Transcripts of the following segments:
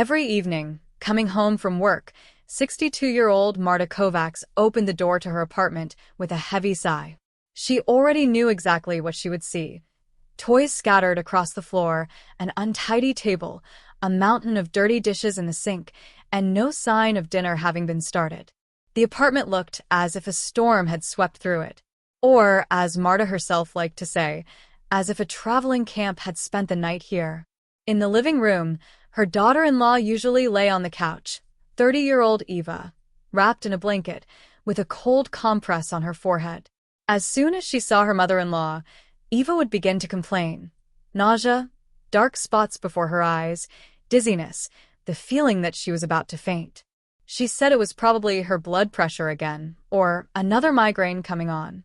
Every evening, coming home from work, 62-year-old Marta Kovacs opened the door to her apartment with a heavy sigh. She already knew exactly what she would see. Toys scattered across the floor, an untidy table, a mountain of dirty dishes in the sink, and no sign of dinner having been started. The apartment looked as if a storm had swept through it. Or, as Marta herself liked to say, as if a traveling camp had spent the night here. In the living room, her daughter-in-law usually lay on the couch, 30-year-old Eva, wrapped in a blanket, with a cold compress on her forehead. As soon as she saw her mother-in-law, Eva would begin to complain. Nausea, dark spots before her eyes, dizziness, the feeling that she was about to faint. She said it was probably her blood pressure again, or another migraine coming on.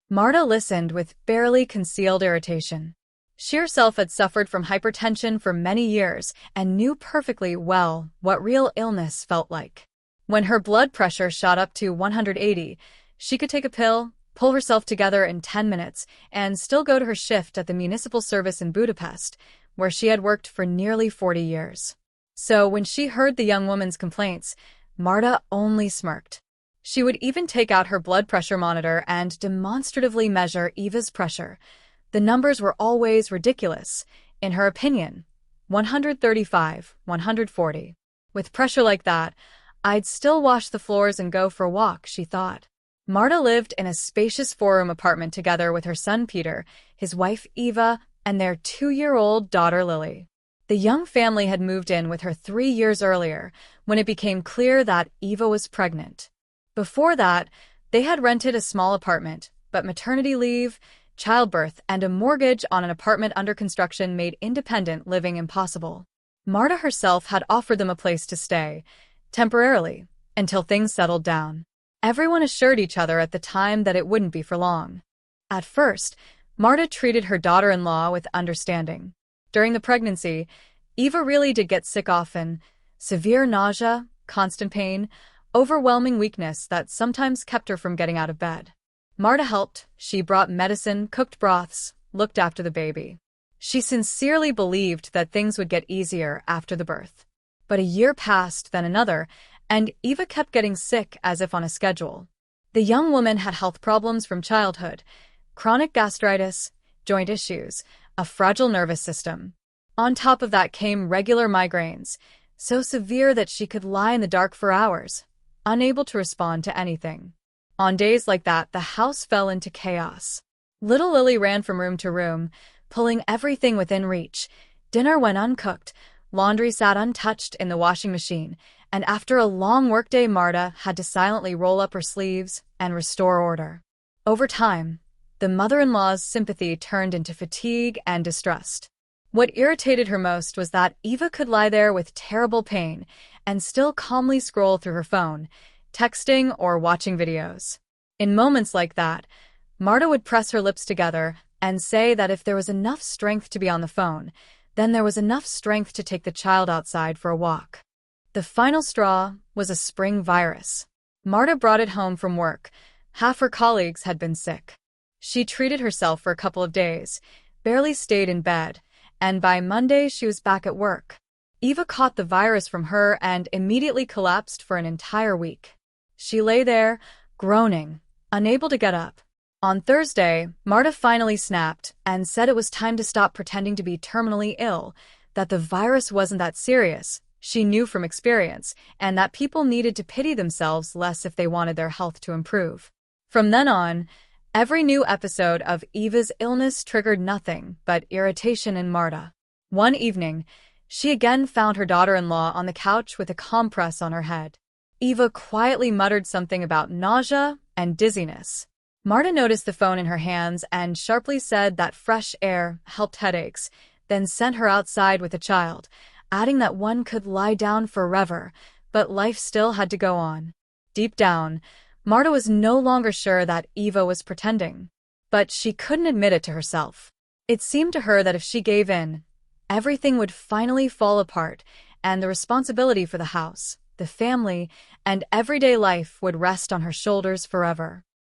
Marta listened with barely concealed irritation. She herself had suffered from hypertension for many years and knew perfectly well what real illness felt like. When her blood pressure shot up to 180, she could take a pill, pull herself together in 10 minutes, and still go to her shift at the municipal service in Budapest, where she had worked for nearly 40 years. So when she heard the young woman's complaints, Marta only smirked. She would even take out her blood pressure monitor and demonstratively measure Eva's pressure. The numbers were always ridiculous. In her opinion, 135, 140. With pressure like that, I'd still wash the floors and go for a walk, she thought. Marta lived in a spacious four-room apartment together with her son Peter, his wife Eva, and their 2-year-old daughter Lily. The young family had moved in with her 3 years earlier, when it became clear that Eva was pregnant. Before that, they had rented a small apartment, but maternity leave, childbirth, and a mortgage on an apartment under construction made independent living impossible. Marta herself had offered them a place to stay, temporarily, until things settled down. Everyone assured each other at the time that it wouldn't be for long. At first, Marta treated her daughter-in-law with understanding. During the pregnancy, Eva really did get sick often, severe nausea, constant pain, overwhelming weakness that sometimes kept her from getting out of bed. Marta helped. She brought medicine, cooked broths, looked after the baby. She sincerely believed that things would get easier after the birth. But a year passed, then another, and Eva kept getting sick as if on a schedule. The young woman had health problems from childhood, chronic gastritis, joint issues, a fragile nervous system. On top of that came regular migraines, so severe that she could lie in the dark for hours, unable to respond to anything. On days like that, the house fell into chaos. Little Lily ran from room to room, pulling everything within reach. Dinner went uncooked, laundry sat untouched in the washing machine, and after a long workday, Marta had to silently roll up her sleeves and restore order. Over time, the mother-in-law's sympathy turned into fatigue and distrust. What irritated her most was that Eva could lie there with terrible pain and still calmly scroll through her phone, texting or watching videos. In moments like that, Marta would press her lips together and say that if there was enough strength to be on the phone, then there was enough strength to take the child outside for a walk. The final straw was a spring virus. Marta brought it home from work. Half her colleagues had been sick. She treated herself for a couple of days, barely stayed in bed, and by Monday she was back at work. Eva caught the virus from her and immediately collapsed for an entire week. She lay there, groaning, unable to get up. On Thursday, Marta finally snapped and said it was time to stop pretending to be terminally ill, that the virus wasn't that serious, she knew from experience, and that people needed to pity themselves less if they wanted their health to improve. From then on, every new episode of Eva's illness triggered nothing but irritation in Marta. One evening, she again found her daughter-in-law on the couch with a compress on her head. Eva quietly muttered something about nausea and dizziness. Marta noticed the phone in her hands and sharply said that fresh air helped headaches, then sent her outside with the child, adding that one could lie down forever, but life still had to go on. Deep down, Marta was no longer sure that Eva was pretending, but she couldn't admit it to herself. It seemed to her that if she gave in, everything would finally fall apart, and the responsibility for the house, the family, and everyday life would rest on her shoulders forever.